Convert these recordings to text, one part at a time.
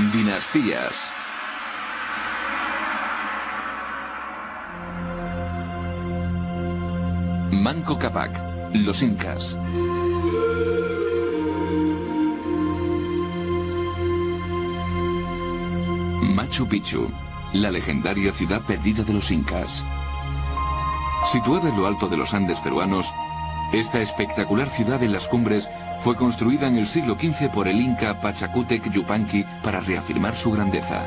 Dinastías. Manco Cápac, los incas. Machu Picchu, la legendaria ciudad perdida de los incas. Situada en lo alto de los Andes peruanos, esta espectacular ciudad en las cumbres fue construida en el siglo XV por el inca Pachacútec Yupanqui para reafirmar su grandeza.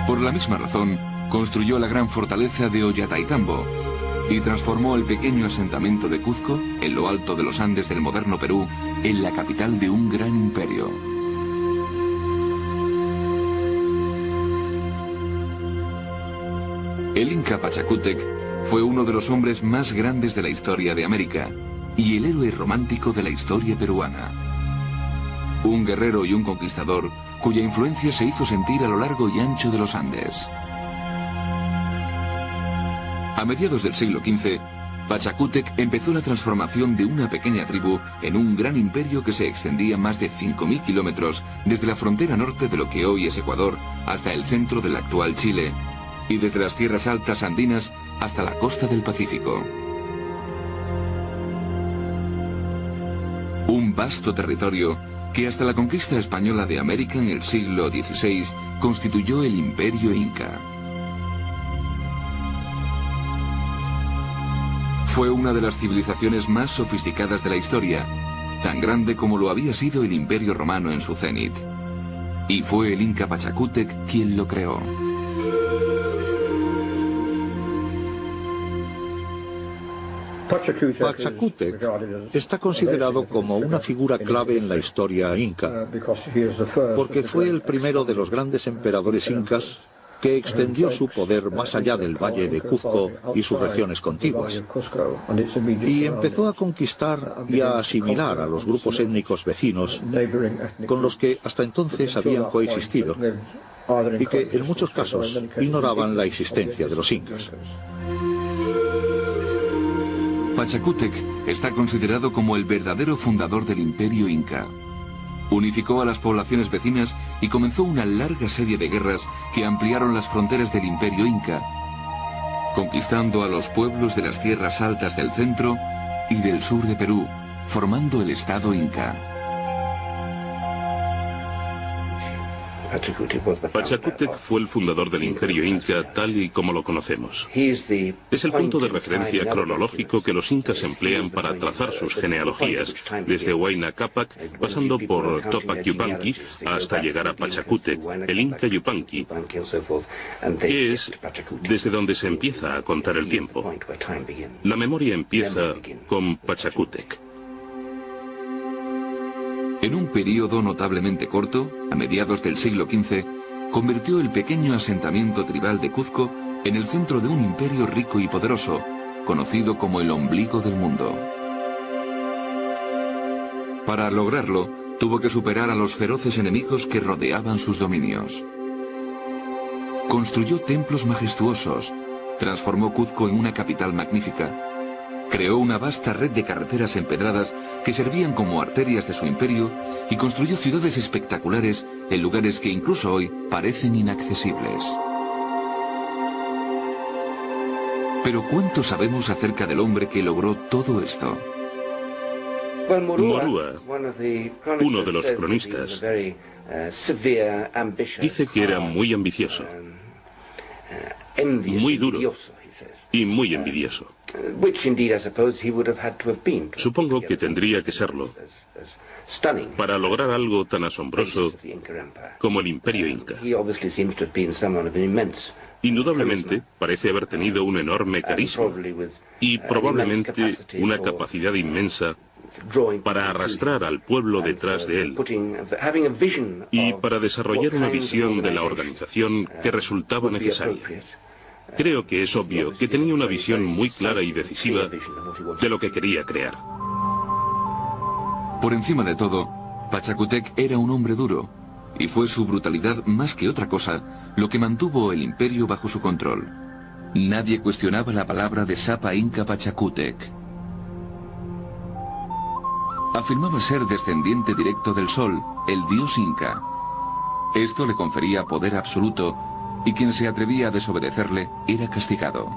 Por la misma razón, construyó la gran fortaleza de Ollantaytambo y transformó el pequeño asentamiento de Cuzco, en lo alto de los Andes del moderno Perú, en la capital de un gran imperio. El inca Pachacútec fue uno de los hombres más grandes de la historia de América y el héroe romántico de la historia peruana. Un guerrero y un conquistador cuya influencia se hizo sentir a lo largo y ancho de los Andes. A mediados del siglo XV, Pachacútec empezó la transformación de una pequeña tribu en un gran imperio que se extendía más de 5.000 kilómetros desde la frontera norte de lo que hoy es Ecuador hasta el centro del actual Chile, y desde las tierras altas andinas hasta la costa del Pacífico. Un vasto territorio que hasta la conquista española de América en el siglo XVI constituyó el Imperio Inca. Fue una de las civilizaciones más sofisticadas de la historia, tan grande como lo había sido el Imperio Romano en su cenit. Y fue el inca Pachacútec quien lo creó. Pachacútec está considerado como una figura clave en la historia inca, porque fue el primero de los grandes emperadores incas que extendió su poder más allá del valle de Cuzco y sus regiones contiguas, y empezó a conquistar y a asimilar a los grupos étnicos vecinos con los que hasta entonces habían coexistido y que en muchos casos ignoraban la existencia de los incas. Pachacútec está considerado como el verdadero fundador del Imperio Inca. Unificó a las poblaciones vecinas y comenzó una larga serie de guerras que ampliaron las fronteras del Imperio Inca, conquistando a los pueblos de las tierras altas del centro y del sur de Perú, formando el Estado Inca. Pachacútec fue el fundador del Imperio Inca tal y como lo conocemos. Es el punto de referencia cronológico que los incas emplean para trazar sus genealogías, desde Huayna Cápac, pasando por Tupac Yupanqui, hasta llegar a Pachacútec, el Inca Yupanqui, que es desde donde se empieza a contar el tiempo. La memoria empieza con Pachacútec. En un período notablemente corto, a mediados del siglo XV, convirtió el pequeño asentamiento tribal de Cuzco en el centro de un imperio rico y poderoso, conocido como el ombligo del mundo. Para lograrlo, tuvo que superar a los feroces enemigos que rodeaban sus dominios. Construyó templos majestuosos, transformó Cuzco en una capital magnífica, creó una vasta red de carreteras empedradas que servían como arterias de su imperio y construyó ciudades espectaculares en lugares que incluso hoy parecen inaccesibles. Pero ¿cuánto sabemos acerca del hombre que logró todo esto? Morua, uno de los cronistas, dice que era muy ambicioso, muy duro y muy envidioso. Supongo que tendría que serlo para lograr algo tan asombroso como el Imperio Inca. Indudablemente parece haber tenido un enorme carisma y probablemente una capacidad inmensa para arrastrar al pueblo detrás de él y para desarrollar una visión de la organización que resultaba necesaria. Creo que es obvio que tenía una visión muy clara y decisiva de lo que quería crear. Por encima de todo, Pachacútec era un hombre duro, y fue su brutalidad más que otra cosa lo que mantuvo el imperio bajo su control. Nadie cuestionaba la palabra de Sapa Inca Pachacútec. Afirmaba ser descendiente directo del Sol, el dios inca. Esto le confería poder absoluto, y quien se atrevía a desobedecerle era castigado.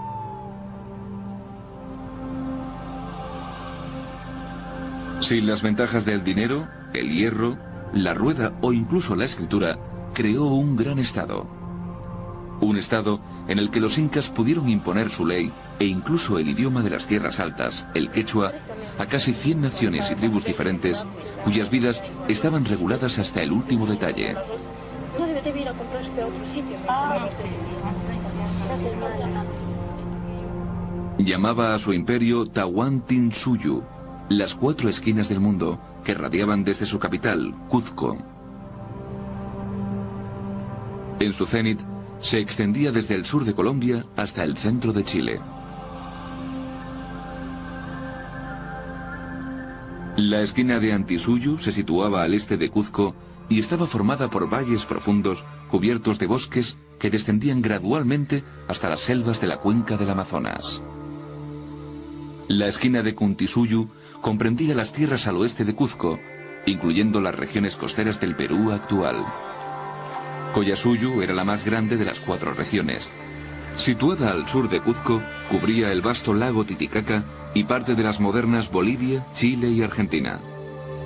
Sin las ventajas del dinero, el hierro, la rueda o incluso la escritura, creó un gran estado. Un estado en el que los incas pudieron imponer su ley e incluso el idioma de las tierras altas, el quechua, a casi 100 naciones y tribus diferentes, cuyas vidas estaban reguladas hasta el último detalle. Llamaba a su imperio Tahuantinsuyu, las 4 esquinas del mundo, que radiaban desde su capital, Cuzco. En su cenit, se extendía desde el sur de Colombia hasta el centro de Chile. La esquina de Antisuyu se situaba al este de Cuzco y estaba formada por valles profundos cubiertos de bosques que descendían gradualmente hasta las selvas de la cuenca del Amazonas. La esquina de Cuntisuyu comprendía las tierras al oeste de Cuzco, incluyendo las regiones costeras del Perú actual. Collasuyu era la más grande de las 4 regiones. Situada al sur de Cuzco, cubría el vasto lago Titicaca y parte de las modernas Bolivia, Chile y Argentina.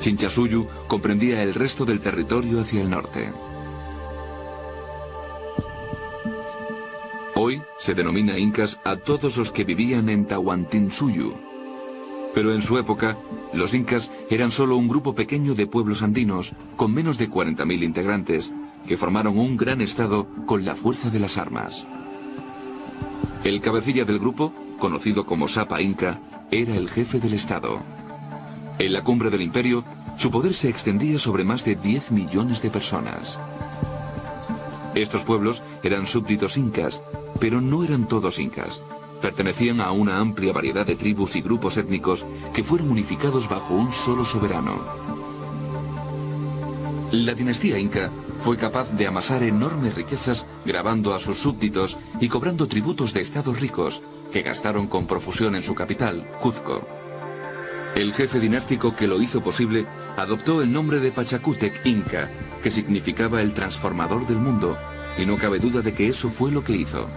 Chinchasuyu comprendía el resto del territorio hacia el norte. Hoy se denomina incas a todos los que vivían en Tahuantinsuyu. Pero en su época, los incas eran solo un grupo pequeño de pueblos andinos, con menos de 40.000 integrantes, que formaron un gran estado con la fuerza de las armas. El cabecilla del grupo, conocido como Sapa Inca, era el jefe del estado. En la cumbre del imperio, su poder se extendía sobre más de 10 millones de personas. Estos pueblos eran súbditos incas, pero no eran todos incas. Pertenecían a una amplia variedad de tribus y grupos étnicos que fueron unificados bajo un solo soberano. La dinastía inca fue capaz de amasar enormes riquezas grabando a sus súbditos y cobrando tributos de estados ricos que gastaron con profusión en su capital, Cuzco. El jefe dinástico que lo hizo posible adoptó el nombre de Pachacútec Inca, que significaba el transformador del mundo, y no cabe duda de que eso fue lo que hizo.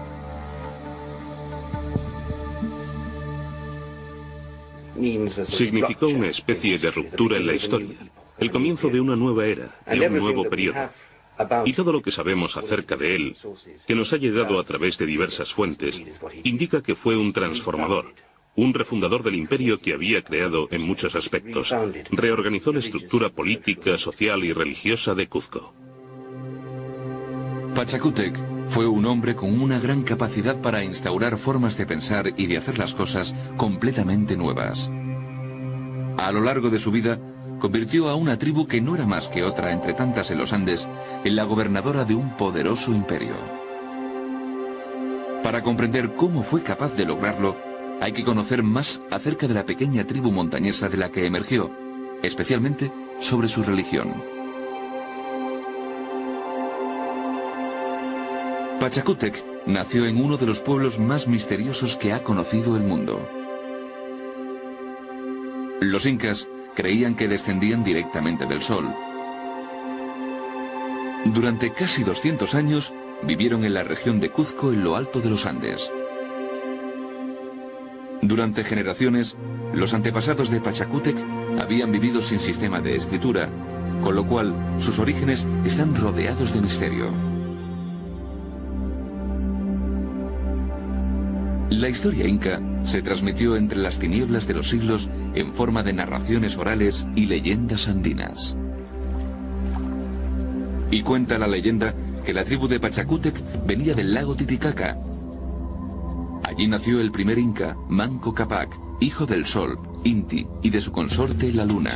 Significó una especie de ruptura en la historia, el comienzo de una nueva era, de un nuevo periodo. Y todo lo que sabemos acerca de él, que nos ha llegado a través de diversas fuentes, indica que fue un transformador, un refundador del imperio que había creado en muchos aspectos. Reorganizó la estructura política, social y religiosa de Cuzco. Pachacútec fue un hombre con una gran capacidad para instaurar formas de pensar y de hacer las cosas completamente nuevas. A lo largo de su vida, convirtió a una tribu que no era más que otra entre tantas en los Andes en la gobernadora de un poderoso imperio. Para comprender cómo fue capaz de lograrlo, hay que conocer más acerca de la pequeña tribu montañesa de la que emergió, especialmente sobre su religión. Pachacútec nació en uno de los pueblos más misteriosos que ha conocido el mundo. Los incas creían que descendían directamente del sol. Durante casi 200 años vivieron en la región de Cuzco en lo alto de los Andes. Durante generaciones, los antepasados de Pachacútec habían vivido sin sistema de escritura, con lo cual sus orígenes están rodeados de misterio. La historia inca se transmitió entre las tinieblas de los siglos en forma de narraciones orales y leyendas andinas. Y cuenta la leyenda que la tribu de Pachacútec venía del lago Titicaca. Allí nació el primer inca, Manco Cápac, hijo del sol, Inti, y de su consorte, la luna.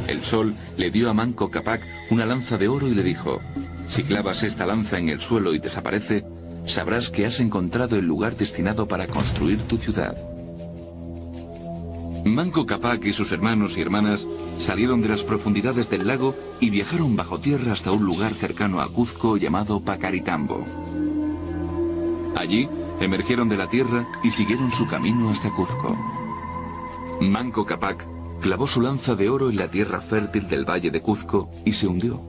El sol le dio a Manco Cápac una lanza de oro y le dijo: si clavas esta lanza en el suelo y desaparece, sabrás que has encontrado el lugar destinado para construir tu ciudad. Manco Cápac y sus hermanos y hermanas salieron de las profundidades del lago y viajaron bajo tierra hasta un lugar cercano a Cuzco llamado Pacaritambo. Allí emergieron de la tierra y siguieron su camino hasta Cuzco. Manco Cápac clavó su lanza de oro en la tierra fértil del valle de Cuzco y se hundió.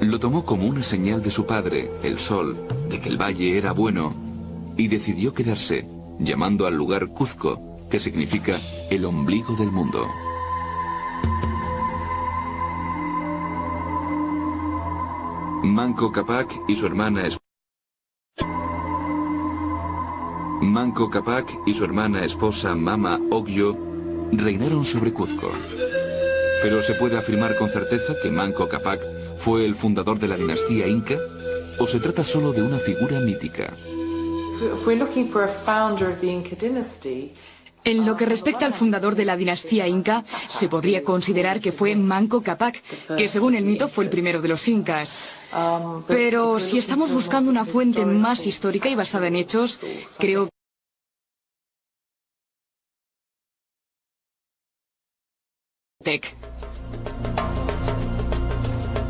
Lo tomó como una señal de su padre, el sol, de que el valle era bueno, y decidió quedarse, llamando al lugar Cuzco, que significa el ombligo del mundo. Manco Cápac y su hermana esposa Mama Ogyo reinaron sobre Cuzco. Pero ¿se puede afirmar con certeza que Manco Cápac fue el fundador de la dinastía Inca? ¿O se trata solo de una figura mítica? En lo que respecta al fundador de la dinastía Inca, se podría considerar que fue Manco Cápac, que según el mito fue el primero de los incas. Pero si estamos buscando una fuente más histórica y basada en hechos, creo que...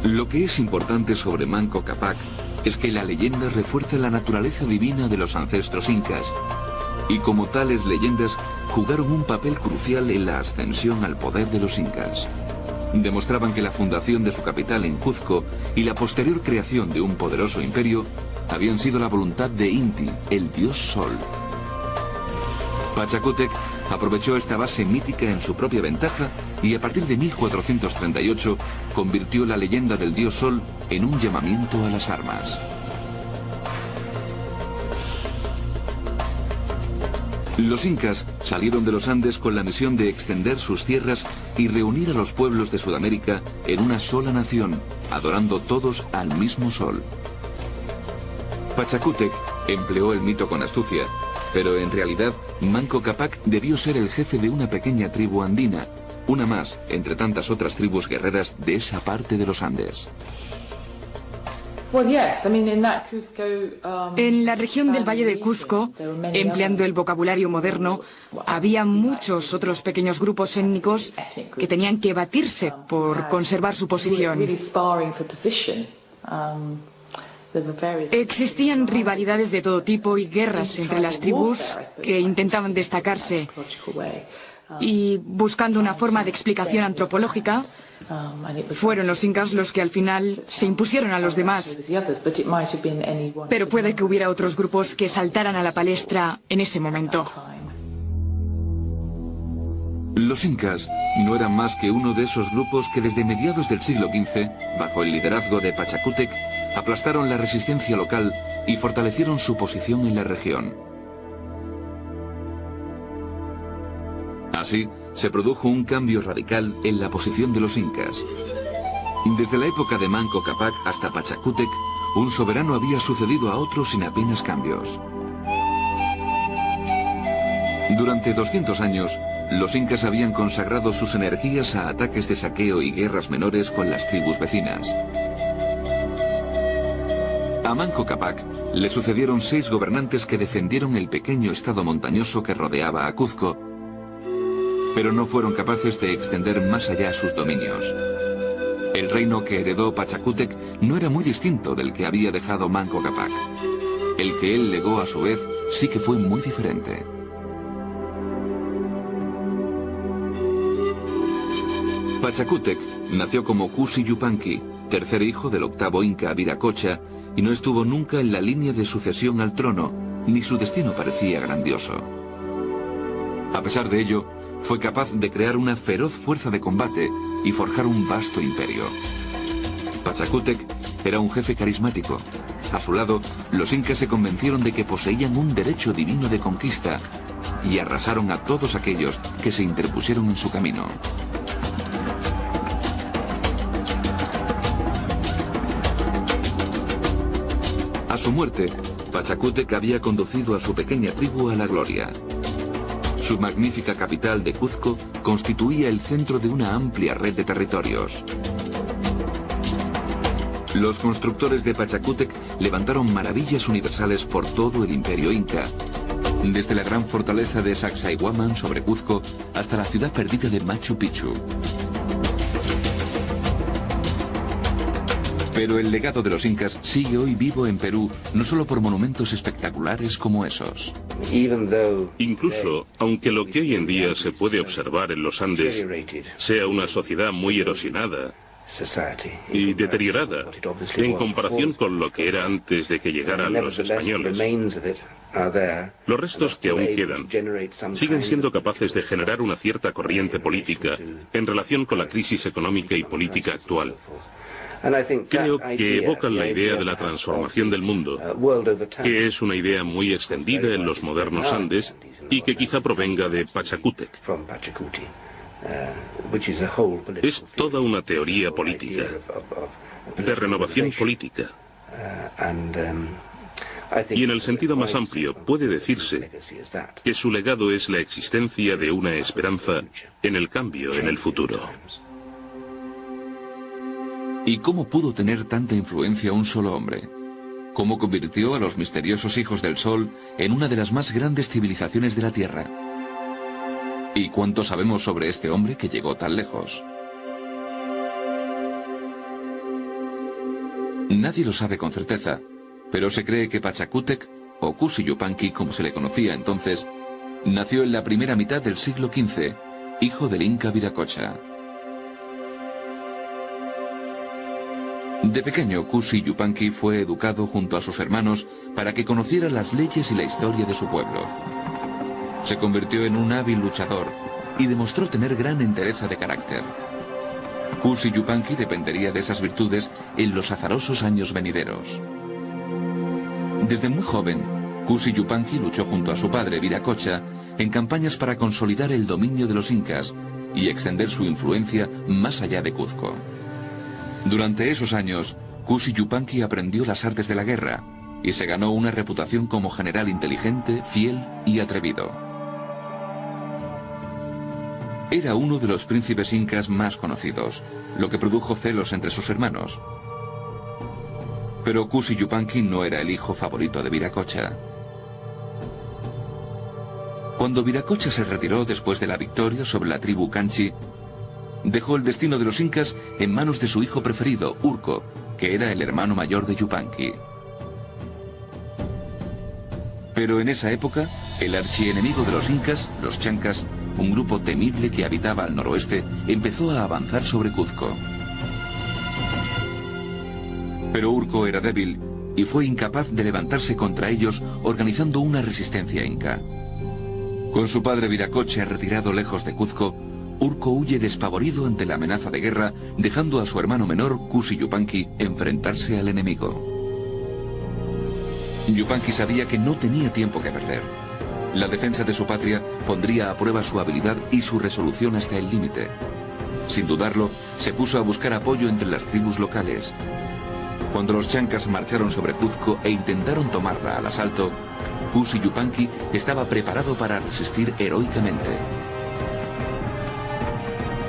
Lo que es importante sobre Manco Cápac es que la leyenda refuerza la naturaleza divina de los ancestros incas, y como tales leyendas jugaron un papel crucial en la ascensión al poder de los incas. Demostraban que la fundación de su capital en Cuzco y la posterior creación de un poderoso imperio habían sido la voluntad de Inti, el dios sol. Pachacútec aprovechó esta base mítica en su propia ventaja y a partir de 1438 convirtió la leyenda del dios sol en un llamamiento a las armas. Los incas salieron de los Andes con la misión de extender sus tierras y reunir a los pueblos de Sudamérica en una sola nación, adorando todos al mismo sol. Pachacútec empleó el mito con astucia, pero en realidad Manco Cápac debió ser el jefe de una pequeña tribu andina, una más entre tantas otras tribus guerreras de esa parte de los Andes. En la región del Valle de Cuzco, empleando el vocabulario moderno, había muchos otros pequeños grupos étnicos que tenían que batirse por conservar su posición. Existían rivalidades de todo tipo y guerras entre las tribus que intentaban destacarse. Y buscando una forma de explicación antropológica, fueron los incas los que al final se impusieron a los demás. Pero puede que hubiera otros grupos que saltaran a la palestra en ese momento. Los incas no eran más que uno de esos grupos que desde mediados del siglo XV, bajo el liderazgo de Pachacútec, aplastaron la resistencia local y fortalecieron su posición en la región. Así, se produjo un cambio radical en la posición de los incas. Desde la época de Manco Cápac hasta Pachacútec, un soberano había sucedido a otro sin apenas cambios. Durante 200 años, los incas habían consagrado sus energías a ataques de saqueo y guerras menores con las tribus vecinas. A Manco Cápac le sucedieron 6 gobernantes que defendieron el pequeño estado montañoso que rodeaba a Cuzco, pero no fueron capaces de extender más allá sus dominios. El reino que heredó Pachacútec no era muy distinto del que había dejado Manco Cápac. El que él legó a su vez sí que fue muy diferente. Pachacútec nació como Cusi Yupanqui, tercer hijo del octavo inca Viracocha, y no estuvo nunca en la línea de sucesión al trono, ni su destino parecía grandioso. A pesar de ello, fue capaz de crear una feroz fuerza de combate y forjar un vasto imperio. Pachacútec era un jefe carismático. A su lado, los incas se convencieron de que poseían un derecho divino de conquista y arrasaron a todos aquellos que se interpusieron en su camino. A su muerte, Pachacútec había conducido a su pequeña tribu a la gloria. Su magnífica capital de Cuzco constituía el centro de una amplia red de territorios. Los constructores de Pachacútec levantaron maravillas universales por todo el imperio inca, desde la gran fortaleza de Sacsayhuaman sobre Cuzco hasta la ciudad perdida de Machu Picchu. Pero el legado de los incas sigue hoy vivo en Perú, no solo por monumentos espectaculares como esos. Incluso, aunque lo que hoy en día se puede observar en los Andes sea una sociedad muy erosionada y deteriorada en comparación con lo que era antes de que llegaran los españoles, los restos que aún quedan siguen siendo capaces de generar una cierta corriente política en relación con la crisis económica y política actual. Creo que evocan la idea de la transformación del mundo, que es una idea muy extendida en los modernos Andes y que quizá provenga de Pachacútec. Es toda una teoría política, de renovación política. Y en el sentido más amplio puede decirse que su legado es la existencia de una esperanza en el cambio en el futuro. ¿Y cómo pudo tener tanta influencia un solo hombre? ¿Cómo convirtió a los misteriosos hijos del Sol en una de las más grandes civilizaciones de la Tierra? ¿Y cuánto sabemos sobre este hombre que llegó tan lejos? Nadie lo sabe con certeza, pero se cree que Pachacútec, o Cusi Yupanqui como se le conocía entonces, nació en la primera mitad del siglo XV, hijo del Inca Viracocha. De pequeño, Cusi Yupanqui fue educado junto a sus hermanos para que conociera las leyes y la historia de su pueblo. Se convirtió en un hábil luchador y demostró tener gran entereza de carácter. Cusi Yupanqui dependería de esas virtudes en los azarosos años venideros. Desde muy joven, Cusi Yupanqui luchó junto a su padre Viracocha en campañas para consolidar el dominio de los incas y extender su influencia más allá de Cuzco. Durante esos años, Cusi Yupanqui aprendió las artes de la guerra y se ganó una reputación como general inteligente, fiel y atrevido. Era uno de los príncipes incas más conocidos, lo que produjo celos entre sus hermanos. Pero Cusi Yupanqui no era el hijo favorito de Viracocha. Cuando Viracocha se retiró después de la victoria sobre la tribu Canchi, dejó el destino de los incas en manos de su hijo preferido, Urco, que era el hermano mayor de Yupanqui. Pero en esa época, el archienemigo de los incas, los chancas, un grupo temible que habitaba al noroeste, empezó a avanzar sobre Cuzco. Pero Urco era débil y fue incapaz de levantarse contra ellos organizando una resistencia inca. Con su padre Viracocha retirado lejos de Cuzco, Urco huye despavorido ante la amenaza de guerra, dejando a su hermano menor, Cusi Yupanqui, enfrentarse al enemigo. Yupanqui sabía que no tenía tiempo que perder. La defensa de su patria pondría a prueba su habilidad y su resolución hasta el límite. Sin dudarlo, se puso a buscar apoyo entre las tribus locales. Cuando los chancas marcharon sobre Cuzco e intentaron tomarla al asalto, Cusi Yupanqui estaba preparado para resistir heroicamente.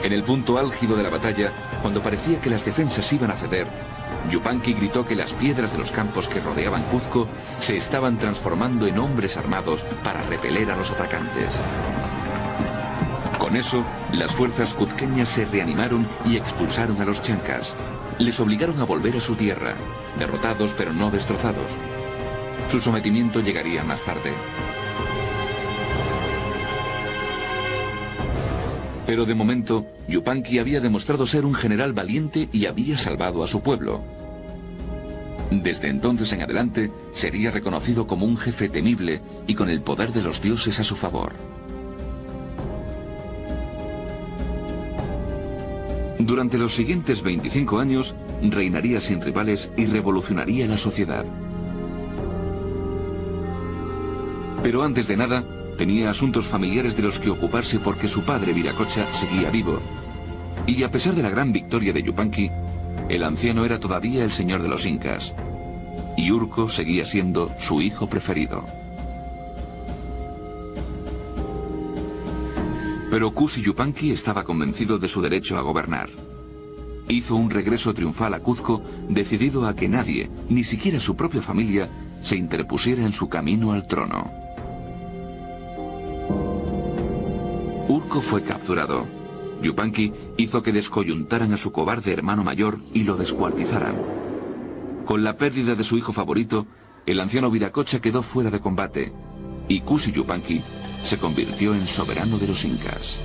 En el punto álgido de la batalla, cuando parecía que las defensas iban a ceder, Yupanqui gritó que las piedras de los campos que rodeaban Cuzco se estaban transformando en hombres armados para repeler a los atacantes. Con eso, las fuerzas cuzqueñas se reanimaron y expulsaron a los chancas. Les obligaron a volver a su tierra, derrotados pero no destrozados. Su sometimiento llegaría más tarde. Pero de momento, Yupanqui había demostrado ser un general valiente y había salvado a su pueblo. Desde entonces en adelante, sería reconocido como un jefe temible y con el poder de los dioses a su favor. Durante los siguientes 25 años, reinaría sin rivales y revolucionaría la sociedad. Pero antes de nada, tenía asuntos familiares de los que ocuparse porque su padre Viracocha seguía vivo. Y a pesar de la gran victoria de Yupanqui, el anciano era todavía el señor de los incas. Y Urco seguía siendo su hijo preferido. Pero Cusi Yupanqui estaba convencido de su derecho a gobernar. Hizo un regreso triunfal a Cuzco, decidido a que nadie, ni siquiera su propia familia, se interpusiera en su camino al trono. Urco fue capturado. Yupanqui hizo que descoyuntaran a su cobarde hermano mayor y lo descuartizaran. Con la pérdida de su hijo favorito, el anciano Viracocha quedó fuera de combate y Cusi Yupanqui se convirtió en soberano de los incas.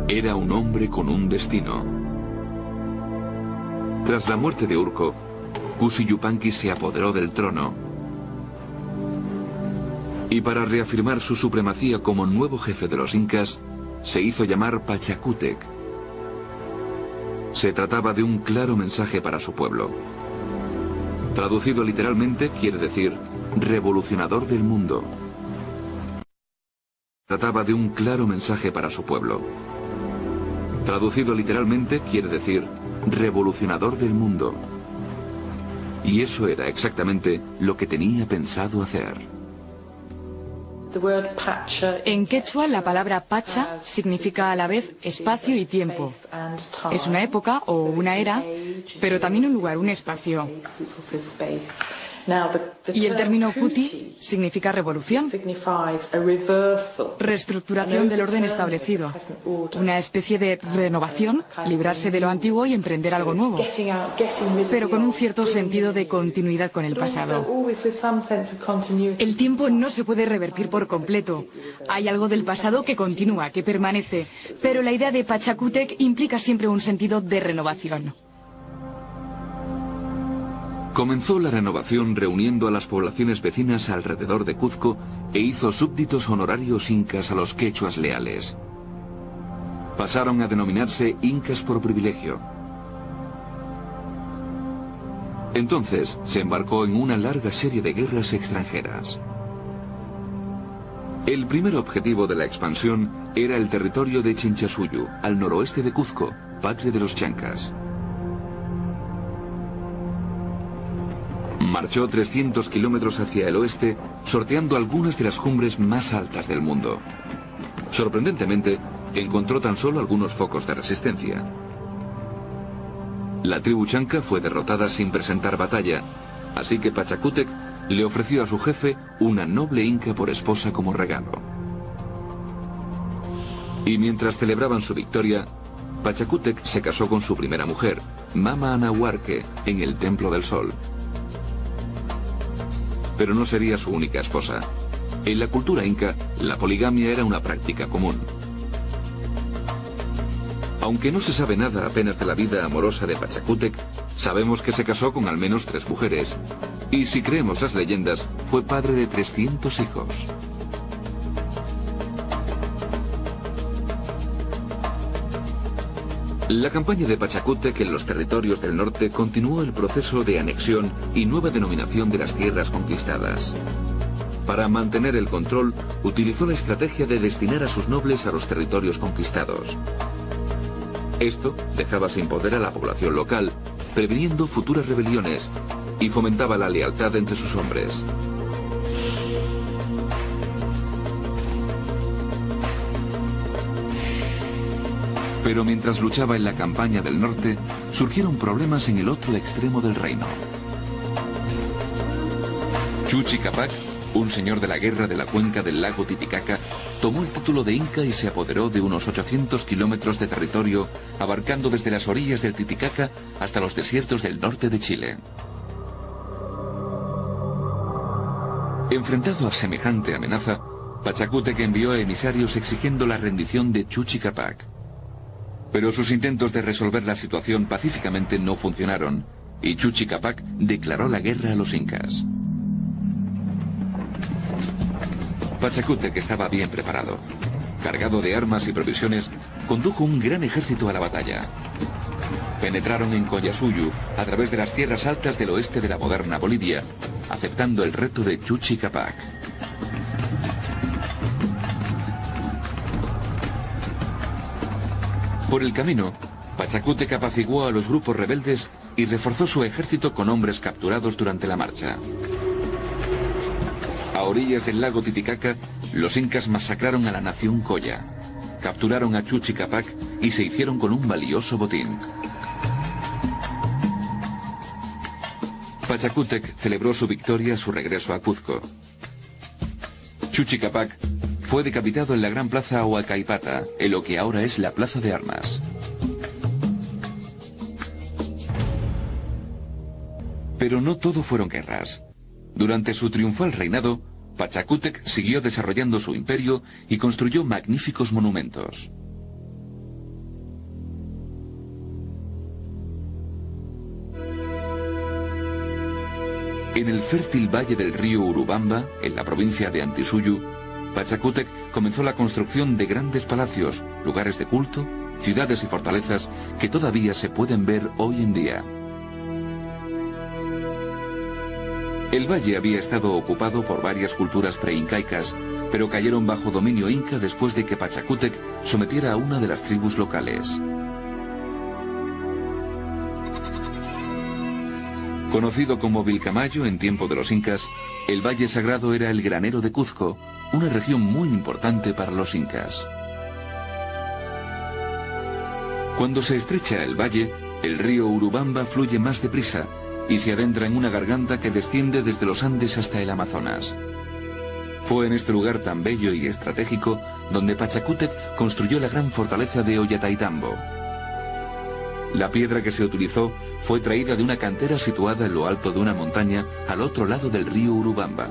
Era un hombre con un destino. Tras la muerte de Urco, Cusi Yupanqui se apoderó del trono y para reafirmar su supremacía como nuevo jefe de los incas, se hizo llamar Pachacútec. Se trataba de un claro mensaje para su pueblo. Traducido literalmente quiere decir revolucionador del mundo. Trataba de un claro mensaje para su pueblo. Traducido literalmente quiere decir revolucionador del mundo. Y eso era exactamente lo que tenía pensado hacer. En quechua, la palabra pacha significa a la vez espacio y tiempo. Es una época o una era, pero también un lugar, un espacio. Y el término kuti significa revolución, reestructuración del orden establecido, una especie de renovación, librarse de lo antiguo y emprender algo nuevo, pero con un cierto sentido de continuidad con el pasado. El tiempo no se puede revertir por completo. Hay algo del pasado que continúa, que permanece, pero la idea de Pachacútec implica siempre un sentido de renovación. Comenzó la renovación reuniendo a las poblaciones vecinas alrededor de Cuzco e hizo súbditos honorarios incas a los quechuas leales. Pasaron a denominarse incas por privilegio. Entonces se embarcó en una larga serie de guerras extranjeras. El primer objetivo de la expansión era el territorio de Chinchasuyu, al noroeste de Cuzco, patria de los chancas. Marchó 300 kilómetros hacia el oeste, sorteando algunas de las cumbres más altas del mundo. Sorprendentemente, encontró tan solo algunos focos de resistencia. La tribu chanca fue derrotada sin presentar batalla, así que Pachacútec le ofreció a su jefe una noble inca por esposa como regalo. Y mientras celebraban su victoria, Pachacútec se casó con su primera mujer, Mama Anahuarque, en el Templo del Sol. Pero no sería su única esposa. En la cultura inca, la poligamia era una práctica común. Aunque no se sabe nada apenas de la vida amorosa de Pachacútec, sabemos que se casó con al menos 3 mujeres, y si creemos las leyendas, fue padre de 300 hijos. La campaña de Pachacútec en los territorios del norte continuó el proceso de anexión y nueva denominación de las tierras conquistadas. Para mantener el control, utilizó la estrategia de destinar a sus nobles a los territorios conquistados. Esto dejaba sin poder a la población local, previniendo futuras rebeliones, y fomentaba la lealtad entre sus hombres. Pero mientras luchaba en la campaña del norte, surgieron problemas en el otro extremo del reino. Chuchi Capac, un señor de la guerra de la cuenca del lago Titicaca, tomó el título de inca y se apoderó de unos 800 kilómetros de territorio, abarcando desde las orillas del Titicaca hasta los desiertos del norte de Chile. Enfrentado a semejante amenaza, Pachacútec envió emisarios exigiendo la rendición de Chuchi Capac. Pero sus intentos de resolver la situación pacíficamente no funcionaron, y Chuchi Capac declaró la guerra a los incas. Pachacútec estaba bien preparado. Cargado de armas y provisiones, condujo un gran ejército a la batalla. Penetraron en Collasuyu, a través de las tierras altas del oeste de la moderna Bolivia, aceptando el reto de Chuchi Capac. Por el camino, Pachacútec apaciguó a los grupos rebeldes y reforzó su ejército con hombres capturados durante la marcha. A orillas del lago Titicaca, los incas masacraron a la nación Colla, capturaron a Chuchi Capac y se hicieron con un valioso botín. Pachacútec celebró su victoria a su regreso a Cuzco. Chuchi Capac fue decapitado en la gran plaza Huacaipata, en lo que ahora es la plaza de armas. Pero no todo fueron guerras. Durante su triunfal reinado, Pachacútec siguió desarrollando su imperio y construyó magníficos monumentos. En el fértil valle del río Urubamba, en la provincia de Antisuyu, Pachacútec comenzó la construcción de grandes palacios, lugares de culto, ciudades y fortalezas que todavía se pueden ver hoy en día. El valle había estado ocupado por varias culturas preincaicas, pero cayeron bajo dominio inca después de que Pachacútec sometiera a una de las tribus locales. Conocido como Vilcamayo en tiempo de los incas, el Valle Sagrado era el granero de Cuzco, una región muy importante para los incas. Cuando se estrecha el valle, el río Urubamba fluye más deprisa y se adentra en una garganta que desciende desde los Andes hasta el Amazonas. Fue en este lugar tan bello y estratégico donde Pachacútec construyó la gran fortaleza de Ollantaytambo. La piedra que se utilizó fue traída de una cantera situada en lo alto de una montaña al otro lado del río Urubamba.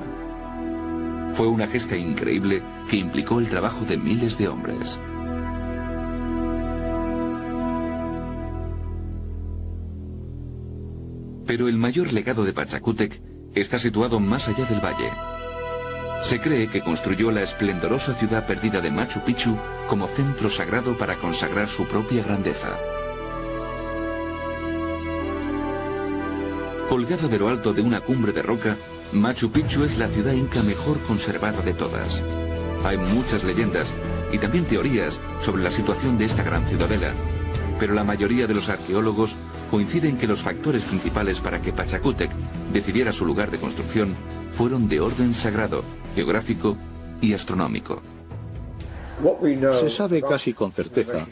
Fue una gesta increíble que implicó el trabajo de miles de hombres. Pero el mayor legado de Pachacútec está situado más allá del valle. Se cree que construyó la esplendorosa ciudad perdida de Machu Picchu como centro sagrado para consagrar su propia grandeza. Colgada de lo alto de una cumbre de roca, Machu Picchu es la ciudad inca mejor conservada de todas. Hay muchas leyendas y también teorías sobre la situación de esta gran ciudadela, pero la mayoría de los arqueólogos coinciden que los factores principales para que Pachacútec decidiera su lugar de construcción fueron de orden sagrado, geográfico y astronómico. Se sabe casi con certeza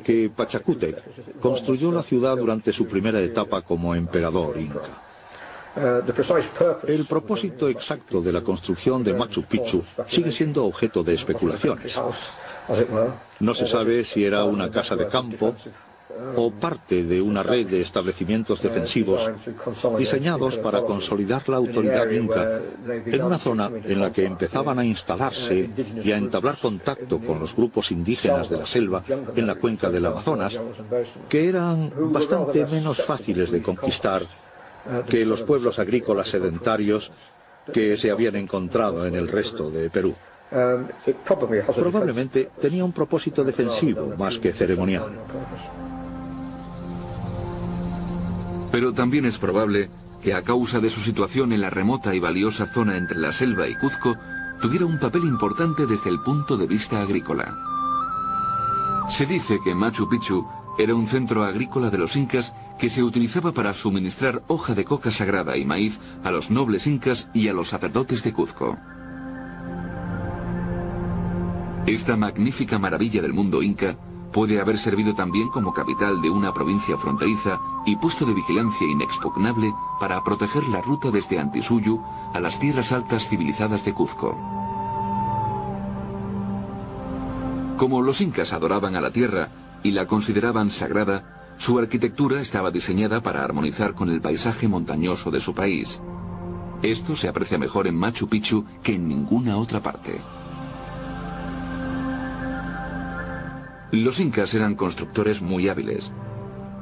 que Pachacútec construyó la ciudad durante su primera etapa como emperador inca. El propósito exacto de la construcción de Machu Picchu sigue siendo objeto de especulaciones. No se sabe si era una casa de campo o parte de una red de establecimientos defensivos diseñados para consolidar la autoridad inca en una zona en la que empezaban a instalarse y a entablar contacto con los grupos indígenas de la selva en la cuenca del Amazonas, que eran bastante menos fáciles de conquistar que los pueblos agrícolas sedentarios que se habían encontrado en el resto de Perú. Probablemente tenía un propósito defensivo más que ceremonial. Pero también es probable que a causa de su situación en la remota y valiosa zona entre la selva y Cuzco, tuviera un papel importante desde el punto de vista agrícola. Se dice que Machu Picchu era un centro agrícola de los incas que se utilizaba para suministrar hoja de coca sagrada y maíz a los nobles incas y a los sacerdotes de Cuzco. Esta magnífica maravilla del mundo inca puede haber servido también como capital de una provincia fronteriza y puesto de vigilancia inexpugnable para proteger la ruta desde Antisuyu a las tierras altas civilizadas de Cuzco. Como los incas adoraban a la tierra y la consideraban sagrada, su arquitectura estaba diseñada para armonizar con el paisaje montañoso de su país. Esto se aprecia mejor en Machu Picchu que en ninguna otra parte. Los incas eran constructores muy hábiles.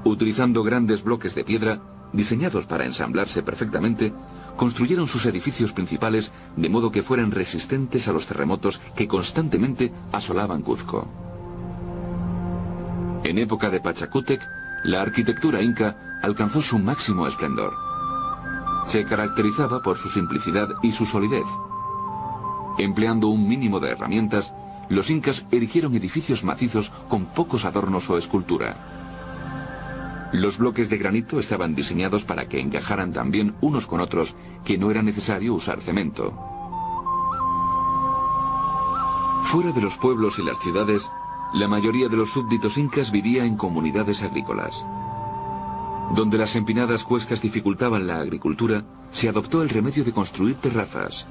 Utilizando grandes bloques de piedra, diseñados para ensamblarse perfectamente, construyeron sus edificios principales de modo que fueran resistentes a los terremotos que constantemente asolaban Cuzco. En época de Pachacútec, la arquitectura inca alcanzó su máximo esplendor. Se caracterizaba por su simplicidad y su solidez. Empleando un mínimo de herramientas, los incas erigieron edificios macizos con pocos adornos o escultura. Los bloques de granito estaban diseñados para que encajaran tan bien unos con otros que no era necesario usar cemento. Fuera de los pueblos y las ciudades, la mayoría de los súbditos incas vivía en comunidades agrícolas. Donde las empinadas cuestas dificultaban la agricultura, se adoptó el remedio de construir terrazas.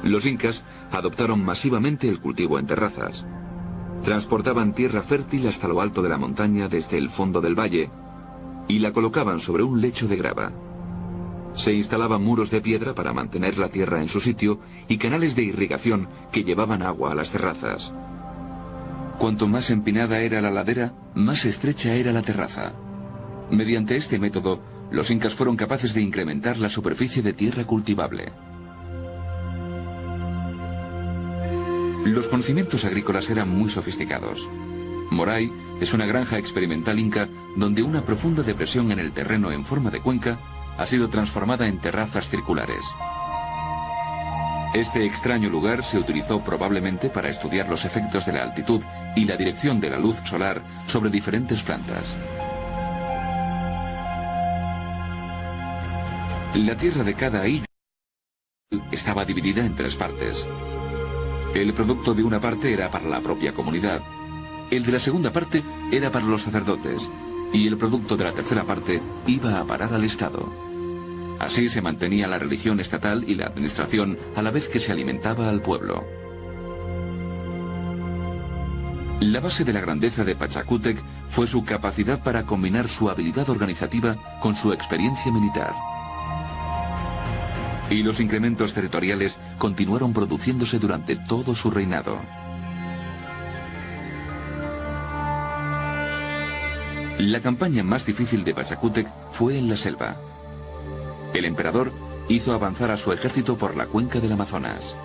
Los incas adoptaron masivamente el cultivo en terrazas. Transportaban tierra fértil hasta lo alto de la montaña desde el fondo del valle y la colocaban sobre un lecho de grava. Se instalaban muros de piedra para mantener la tierra en su sitio y canales de irrigación que llevaban agua a las terrazas. Cuanto más empinada era la ladera, más estrecha era la terraza. Mediante este método, los incas fueron capaces de incrementar la superficie de tierra cultivable. Los conocimientos agrícolas eran muy sofisticados. Moray es una granja experimental inca donde una profunda depresión en el terreno en forma de cuenca ha sido transformada en terrazas circulares. Este extraño lugar se utilizó probablemente para estudiar los efectos de la altitud y la dirección de la luz solar sobre diferentes plantas. La tierra de cada illo estaba dividida en 3 partes. El producto de una parte era para la propia comunidad, el de la segunda parte era para los sacerdotes y el producto de la tercera parte iba a parar al Estado. Así se mantenía la religión estatal y la administración a la vez que se alimentaba al pueblo. La base de la grandeza de Pachacútec fue su capacidad para combinar su habilidad organizativa con su experiencia militar. Y los incrementos territoriales continuaron produciéndose durante todo su reinado. La campaña más difícil de Pachacútec fue en la selva. El emperador hizo avanzar a su ejército por la cuenca del Amazonas.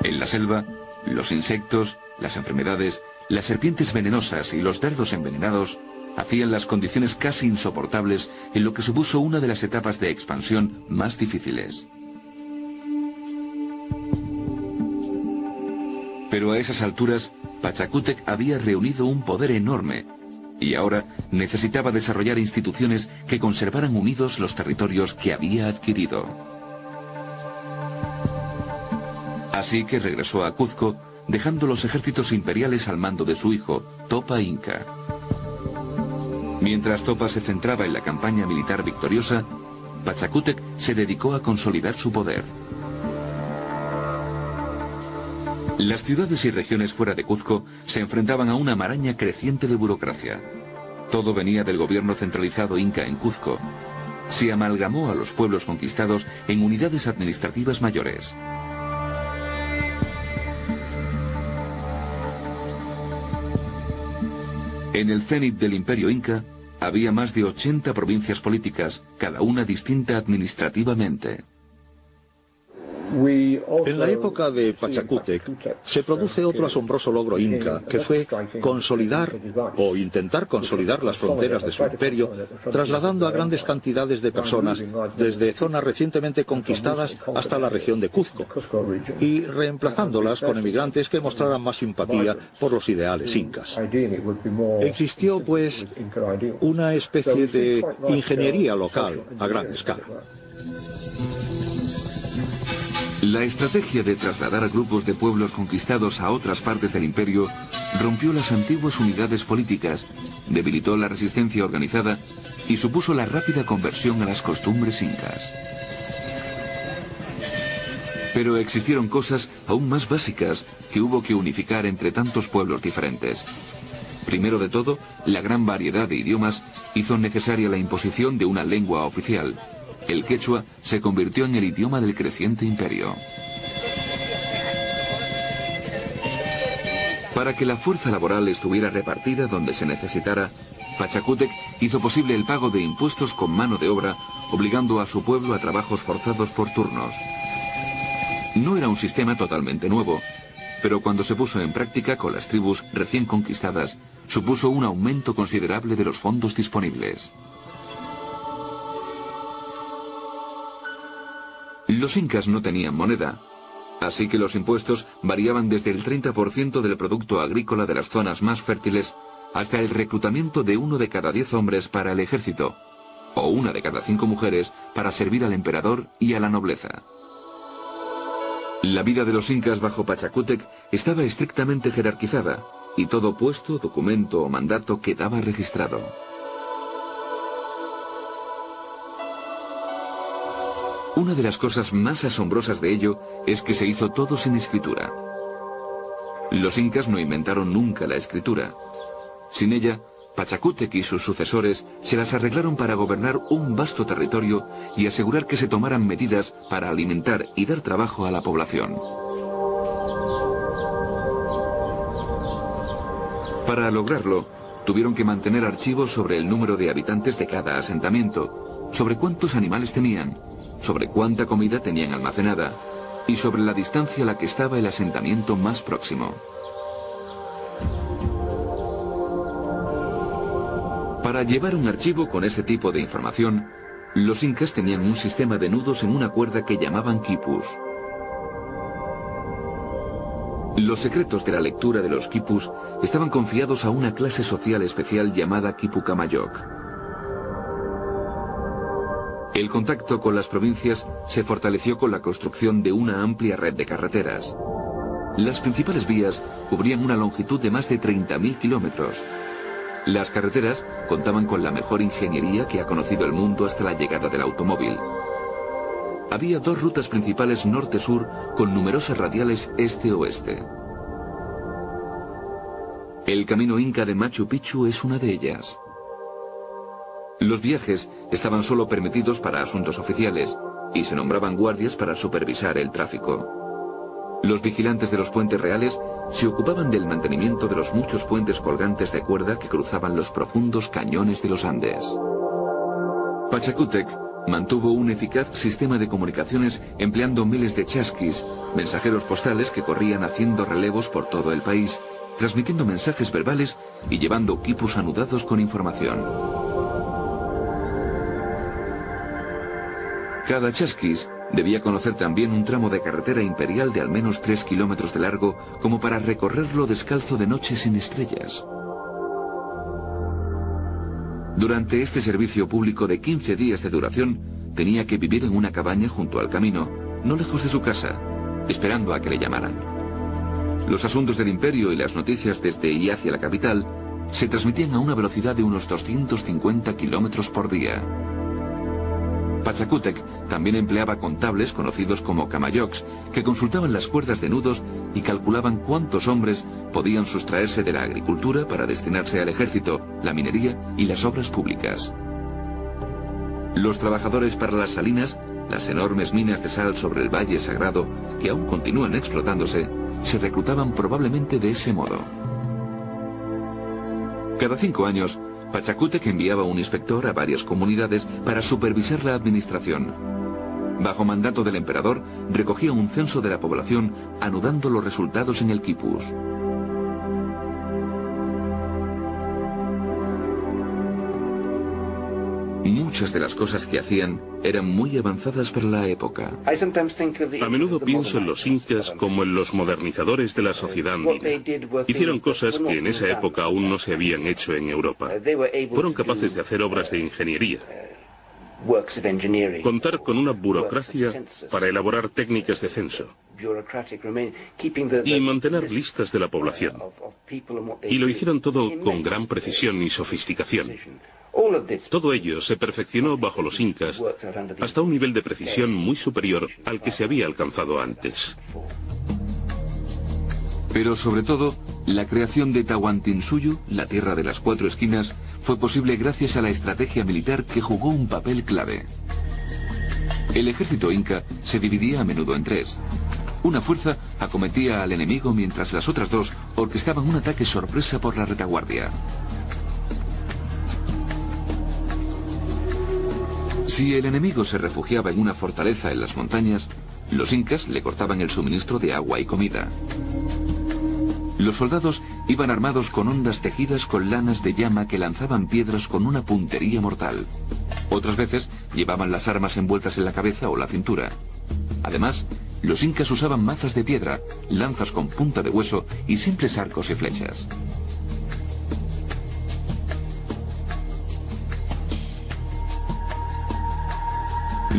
En la selva, los insectos, las enfermedades, las serpientes venenosas y los dardos envenenados hacían las condiciones casi insoportables en lo que supuso una de las etapas de expansión más difíciles. Pero a esas alturas, Pachacútec había reunido un poder enorme y ahora necesitaba desarrollar instituciones que conservaran unidos los territorios que había adquirido. Así que regresó a Cuzco, dejando los ejércitos imperiales al mando de su hijo, Topa Inca. Mientras Topa se centraba en la campaña militar victoriosa, Pachacútec se dedicó a consolidar su poder. Las ciudades y regiones fuera de Cuzco se enfrentaban a una maraña creciente de burocracia. Todo venía del gobierno centralizado inca en Cuzco. Se amalgamó a los pueblos conquistados en unidades administrativas mayores. En el cénit del Imperio Inca había más de 80 provincias políticas, cada una distinta administrativamente. En la época de Pachacútec se produce otro asombroso logro inca, que fue consolidar o intentar consolidar las fronteras de su imperio, trasladando a grandes cantidades de personas desde zonas recientemente conquistadas hasta la región de Cuzco, y reemplazándolas con emigrantes que mostraran más simpatía por los ideales incas. Existió, pues, una especie de ingeniería local a gran escala. La estrategia de trasladar a grupos de pueblos conquistados a otras partes del imperio rompió las antiguas unidades políticas, debilitó la resistencia organizada y supuso la rápida conversión a las costumbres incas. Pero existieron cosas aún más básicas que hubo que unificar entre tantos pueblos diferentes. Primero de todo, la gran variedad de idiomas hizo necesaria la imposición de una lengua oficial. El quechua se convirtió en el idioma del creciente imperio. Para que la fuerza laboral estuviera repartida donde se necesitara, Pachacútec hizo posible el pago de impuestos con mano de obra, obligando a su pueblo a trabajos forzados por turnos. No era un sistema totalmente nuevo, pero cuando se puso en práctica con las tribus recién conquistadas, supuso un aumento considerable de los fondos disponibles. Los incas no tenían moneda, así que los impuestos variaban desde el 30% del producto agrícola de las zonas más fértiles hasta el reclutamiento de 1 de cada 10 hombres para el ejército, o 1 de cada 5 mujeres para servir al emperador y a la nobleza. La vida de los incas bajo Pachacútec estaba estrictamente jerarquizada, y todo puesto, documento o mandato quedaba registrado. Una de las cosas más asombrosas de ello es que se hizo todo sin escritura. Los incas no inventaron nunca la escritura. Sin ella, Pachacútec y sus sucesores se las arreglaron para gobernar un vasto territorio y asegurar que se tomaran medidas para alimentar y dar trabajo a la población. Para lograrlo, tuvieron que mantener archivos sobre el número de habitantes de cada asentamiento, sobre cuántos animales tenían, sobre cuánta comida tenían almacenada y sobre la distancia a la que estaba el asentamiento más próximo. Para llevar un archivo con ese tipo de información, los incas tenían un sistema de nudos en una cuerda que llamaban quipus. Los secretos de la lectura de los quipus estaban confiados a una clase social especial llamada Quipucamayoc. El contacto con las provincias se fortaleció con la construcción de una amplia red de carreteras. Las principales vías cubrían una longitud de más de 30.000 kilómetros. Las carreteras contaban con la mejor ingeniería que ha conocido el mundo hasta la llegada del automóvil. Había dos rutas principales norte-sur con numerosas radiales este-oeste. El camino inca de Machu Picchu es una de ellas. Los viajes estaban solo permitidos para asuntos oficiales y se nombraban guardias para supervisar el tráfico. Los vigilantes de los puentes reales se ocupaban del mantenimiento de los muchos puentes colgantes de cuerda que cruzaban los profundos cañones de los Andes. Pachacútec mantuvo un eficaz sistema de comunicaciones empleando miles de chasquis, mensajeros postales que corrían haciendo relevos por todo el país, transmitiendo mensajes verbales y llevando quipus anudados con información. Cada chasquis debía conocer también un tramo de carretera imperial de al menos 3 kilómetros de largo como para recorrerlo descalzo de noche sin estrellas. Durante este servicio público de 15 días de duración, tenía que vivir en una cabaña junto al camino, no lejos de su casa, esperando a que le llamaran. Los asuntos del imperio y las noticias desde y hacia la capital se transmitían a una velocidad de unos 250 kilómetros por día. Pachacútec también empleaba contables conocidos como camayocs, que consultaban las cuerdas de nudos y calculaban cuántos hombres podían sustraerse de la agricultura para destinarse al ejército, la minería y las obras públicas. Los trabajadores para las salinas, las enormes minas de sal sobre el Valle Sagrado, que aún continúan explotándose, se reclutaban probablemente de ese modo. Cada 5 años, Pachacútec enviaba un inspector a varias comunidades para supervisar la administración. Bajo mandato del emperador, recogía un censo de la población, anudando los resultados en el quipus. Muchas de las cosas que hacían eran muy avanzadas para la época. A menudo pienso en los incas como en los modernizadores de la sociedad andina. Hicieron cosas que en esa época aún no se habían hecho en Europa. Fueron capaces de hacer obras de ingeniería, contar con una burocracia para elaborar técnicas de censo y mantener listas de la población. Y lo hicieron todo con gran precisión y sofisticación. Todo ello se perfeccionó bajo los incas hasta un nivel de precisión muy superior al que se había alcanzado antes. Pero sobre todo, la creación de Tahuantinsuyo, la tierra de las 4 esquinas, fue posible gracias a la estrategia militar que jugó un papel clave. El ejército inca se dividía a menudo en 3. Una fuerza acometía al enemigo mientras las otras 2 orquestaban un ataque sorpresa por la retaguardia. Si el enemigo se refugiaba en una fortaleza en las montañas, los incas le cortaban el suministro de agua y comida. Los soldados iban armados con hondas tejidas con lanas de llama que lanzaban piedras con una puntería mortal. Otras veces llevaban las armas envueltas en la cabeza o la cintura. Además, los incas usaban mazas de piedra, lanzas con punta de hueso y simples arcos y flechas.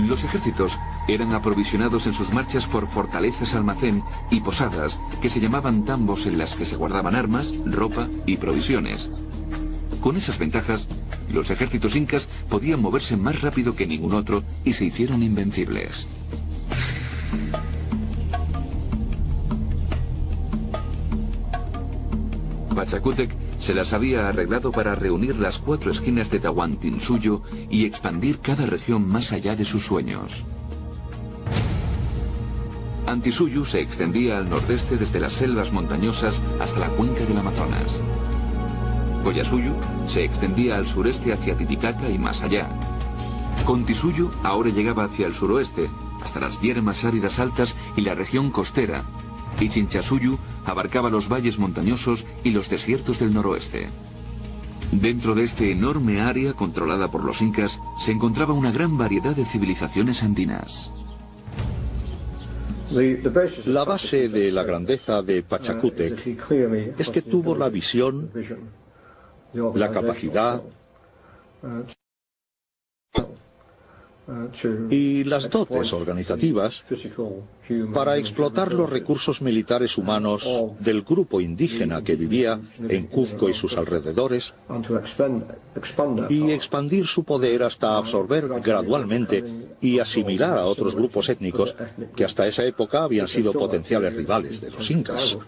Los ejércitos eran aprovisionados en sus marchas por fortalezas almacén y posadas que se llamaban tambos en las que se guardaban armas, ropa y provisiones. Con esas ventajas, los ejércitos incas podían moverse más rápido que ningún otro y se hicieron invencibles. Pachacútec se las había arreglado para reunir las 4 esquinas de Tahuantinsuyo y expandir cada región más allá de sus sueños. Antisuyu se extendía al nordeste desde las selvas montañosas hasta la cuenca del Amazonas. Collasuyu se extendía al sureste hacia Titicaca y más allá. Contisuyu ahora llegaba hacia el suroeste, hasta las yermas áridas altas y la región costera, y Chinchasuyu abarcaba los valles montañosos y los desiertos del noroeste. Dentro de este enorme área controlada por los incas se encontraba una gran variedad de civilizaciones andinas. La base de la grandeza de Pachacútec es que tuvo la visión, la capacidad y las dotes organizativas para explotar los recursos militares humanos del grupo indígena que vivía en Cuzco y sus alrededores y expandir su poder hasta absorber gradualmente y asimilar a otros grupos étnicos que hasta esa época habían sido potenciales rivales de los incas.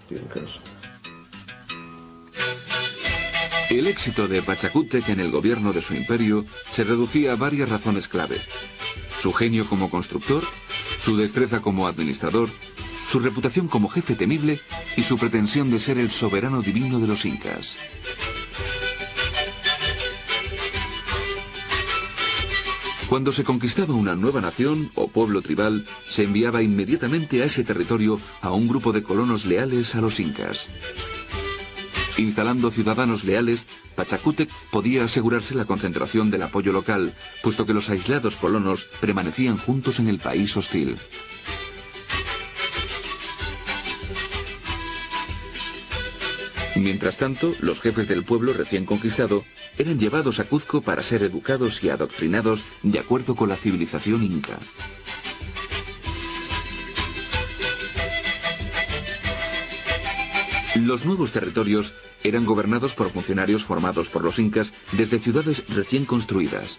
El éxito de Pachacútec en el gobierno de su imperio se reducía a varias razones clave: su genio como constructor, su destreza como administrador, su reputación como jefe temible y su pretensión de ser el soberano divino de los incas. Cuando se conquistaba una nueva nación o pueblo tribal, se enviaba inmediatamente a ese territorio a un grupo de colonos leales a los incas. Instalando ciudadanos leales, Pachacútec podía asegurarse la concentración del apoyo local, puesto que los aislados colonos permanecían juntos en el país hostil. Mientras tanto, los jefes del pueblo recién conquistado eran llevados a Cuzco para ser educados y adoctrinados de acuerdo con la civilización inca. Los nuevos territorios eran gobernados por funcionarios formados por los incas desde ciudades recién construidas.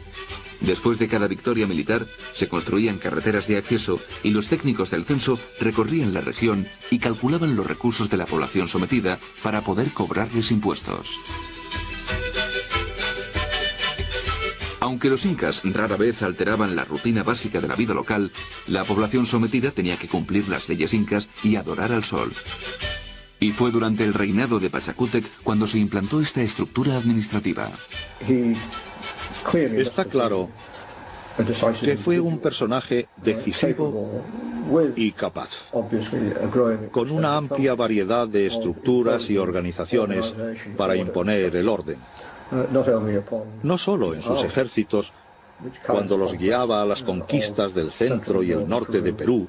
Después de cada victoria militar, se construían carreteras de acceso y los técnicos del censo recorrían la región y calculaban los recursos de la población sometida para poder cobrarles impuestos. Aunque los incas rara vez alteraban la rutina básica de la vida local, la población sometida tenía que cumplir las leyes incas y adorar al sol. Y fue durante el reinado de Pachacútec cuando se implantó esta estructura administrativa. Está claro que fue un personaje decisivo y capaz, con una amplia variedad de estructuras y organizaciones para imponer el orden, no solo en sus ejércitos, cuando los guiaba a las conquistas del centro y el norte de Perú,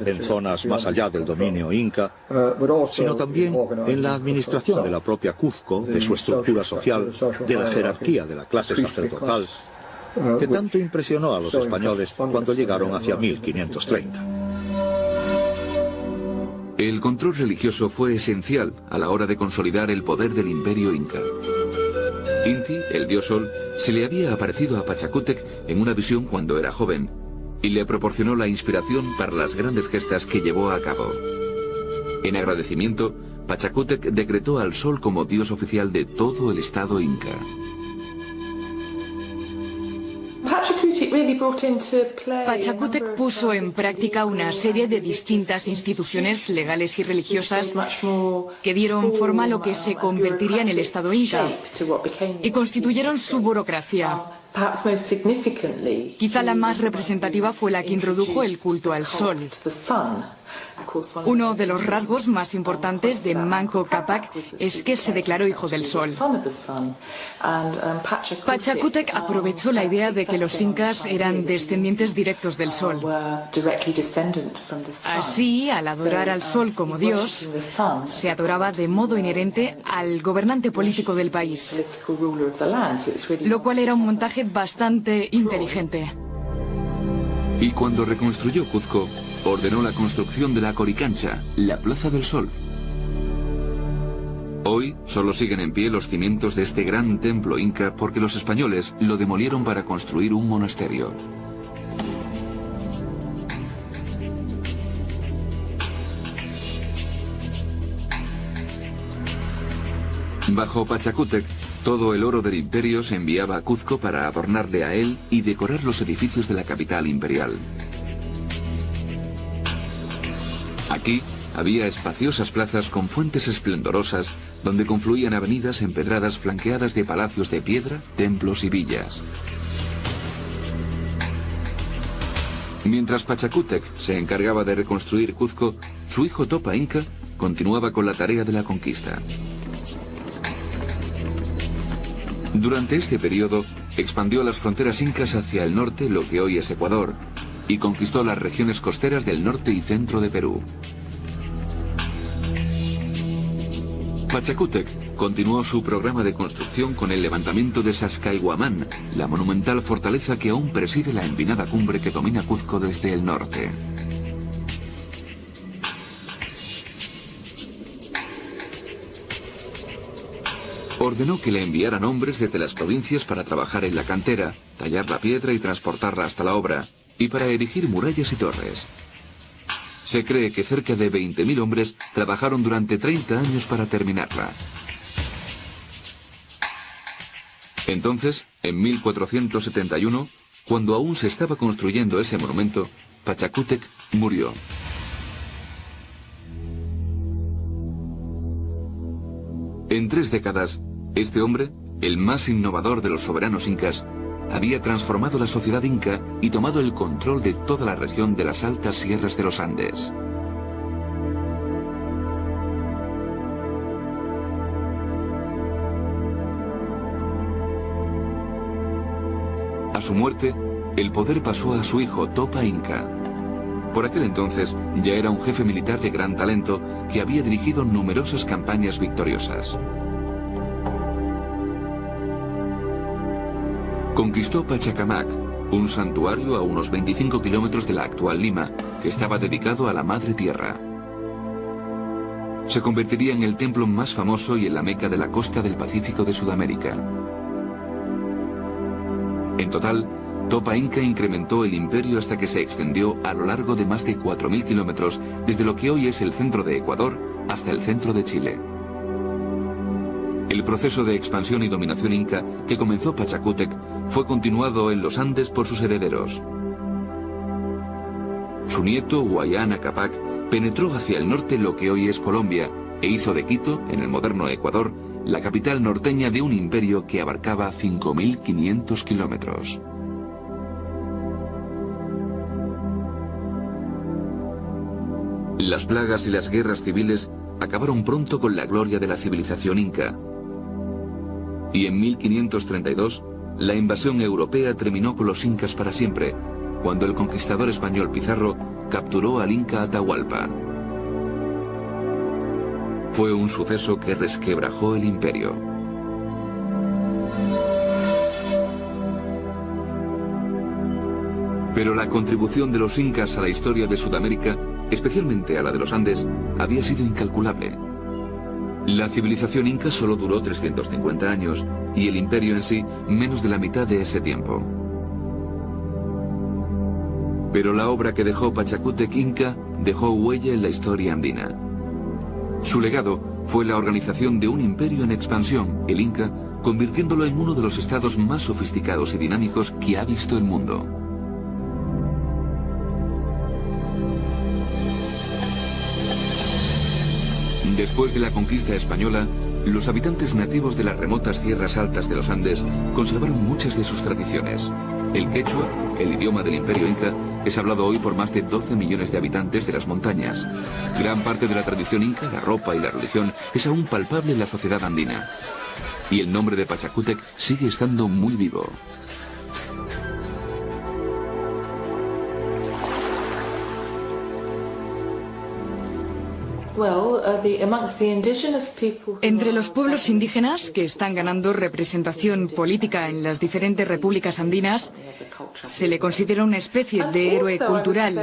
en zonas más allá del dominio inca, sino también en la administración de la propia Cuzco, de su estructura social, de la jerarquía de la clase sacerdotal, que tanto impresionó a los españoles cuando llegaron hacia 1530. El control religioso fue esencial a la hora de consolidar el poder del imperio inca. Inti, el dios Sol, se le había aparecido a Pachacútec en una visión cuando era joven y le proporcionó la inspiración para las grandes gestas que llevó a cabo. En agradecimiento, Pachacútec decretó al Sol como dios oficial de todo el estado inca. Pachacútec puso en práctica una serie de distintas instituciones legales y religiosas que dieron forma a lo que se convertiría en el Estado Inca y constituyeron su burocracia. Quizá la más representativa fue la que introdujo el culto al sol. Uno de los rasgos más importantes de Manco Cápac es que se declaró hijo del sol. Pachacútec aprovechó la idea de que los incas eran descendientes directos del sol. Así, al adorar al sol como dios, se adoraba de modo inherente al gobernante político del país, lo cual era un montaje bastante inteligente. Y cuando reconstruyó Cuzco, ordenó la construcción de la Coricancha, la Plaza del Sol. Hoy solo siguen en pie los cimientos de este gran templo inca porque los españoles lo demolieron para construir un monasterio. Bajo Pachacútec, todo el oro del imperio se enviaba a Cuzco para adornarle a él y decorar los edificios de la capital imperial. Aquí había espaciosas plazas con fuentes esplendorosas donde confluían avenidas empedradas flanqueadas de palacios de piedra, templos y villas. Mientras Pachacútec se encargaba de reconstruir Cuzco, su hijo Topa Inca continuaba con la tarea de la conquista. Durante este periodo, expandió las fronteras incas hacia el norte, lo que hoy es Ecuador, y conquistó las regiones costeras del norte y centro de Perú. Pachacútec continuó su programa de construcción con el levantamiento de Sacsayhuamán, la monumental fortaleza que aún preside la empinada cumbre que domina Cuzco desde el norte. Ordenó que le enviaran hombres desde las provincias para trabajar en la cantera, tallar la piedra y transportarla hasta la obra, y para erigir murallas y torres. Se cree que cerca de 20.000 hombres trabajaron durante 30 años para terminarla. Entonces, en 1471, cuando aún se estaba construyendo ese monumento, Pachacútec murió. En 3 décadas, este hombre, el más innovador de los soberanos incas, había transformado la sociedad inca y tomado el control de toda la región de las altas sierras de los Andes. A su muerte, el poder pasó a su hijo Topa Inca. Por aquel entonces ya era un jefe militar de gran talento que había dirigido numerosas campañas victoriosas. Conquistó Pachacamac, un santuario a unos 25 kilómetros de la actual Lima, que estaba dedicado a la Madre Tierra. Se convertiría en el templo más famoso y en la meca de la costa del Pacífico de Sudamérica. En total, Topa Inca incrementó el imperio hasta que se extendió a lo largo de más de 4.000 kilómetros, desde lo que hoy es el centro de Ecuador hasta el centro de Chile. El proceso de expansión y dominación inca que comenzó Pachacútec fue continuado en los Andes por sus herederos. Su nieto, Huayana Capac, penetró hacia el norte lo que hoy es Colombia e hizo de Quito, en el moderno Ecuador, la capital norteña de un imperio que abarcaba 5.500 kilómetros. Las plagas y las guerras civiles acabaron pronto con la gloria de la civilización inca. Y en 1532, la invasión europea terminó con los incas para siempre, cuando el conquistador español Pizarro capturó al inca Atahualpa. Fue un suceso que resquebrajó el imperio. Pero la contribución de los incas a la historia de Sudamérica, especialmente a la de los Andes, había sido incalculable. La civilización inca solo duró 350 años y el imperio en sí menos de la mitad de ese tiempo. Pero la obra que dejó Pachacútec Inca dejó huella en la historia andina. Su legado fue la organización de un imperio en expansión, el Inca, convirtiéndolo en uno de los estados más sofisticados y dinámicos que ha visto el mundo. Después de la conquista española, los habitantes nativos de las remotas tierras altas de los Andes conservaron muchas de sus tradiciones. El quechua, el idioma del imperio inca, es hablado hoy por más de 12 millones de habitantes de las montañas. Gran parte de la tradición inca, la ropa y la religión es aún palpable en la sociedad andina. Y el nombre de Pachacútec sigue estando muy vivo. Entre los pueblos indígenas que están ganando representación política en las diferentes repúblicas andinas, se le considera una especie de héroe cultural.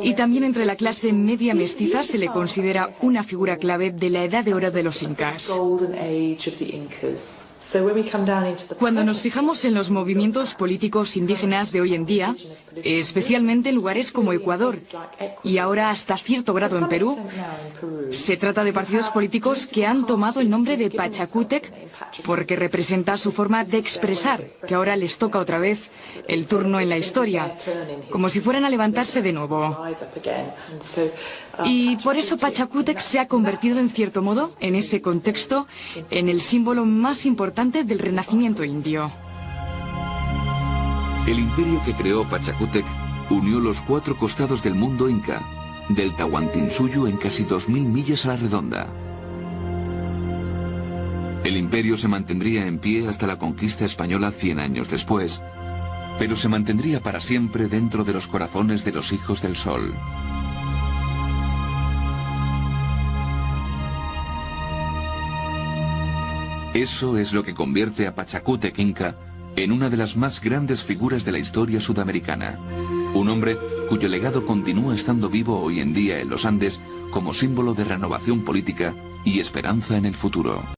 Y también entre la clase media mestiza se le considera una figura clave de la edad de oro de los incas. Cuando nos fijamos en los movimientos políticos indígenas de hoy en día, especialmente en lugares como Ecuador y ahora hasta cierto grado en Perú, se trata de partidos políticos que han tomado el nombre de Pachacútec porque representa su forma de expresar, que ahora les toca otra vez el turno en la historia, como si fueran a levantarse de nuevo. Y por eso Pachacútec se ha convertido en cierto modo, en ese contexto, en el símbolo más importante del renacimiento indio. El imperio que creó Pachacútec unió los 4 costados del mundo inca, del Tahuantinsuyo en casi 2000 millas a la redonda. El imperio se mantendría en pie hasta la conquista española 100 años después, pero se mantendría para siempre dentro de los corazones de los hijos del sol. Eso es lo que convierte a Pachacútec Inca en una de las más grandes figuras de la historia sudamericana. Un hombre cuyo legado continúa estando vivo hoy en día en los Andes como símbolo de renovación política y esperanza en el futuro.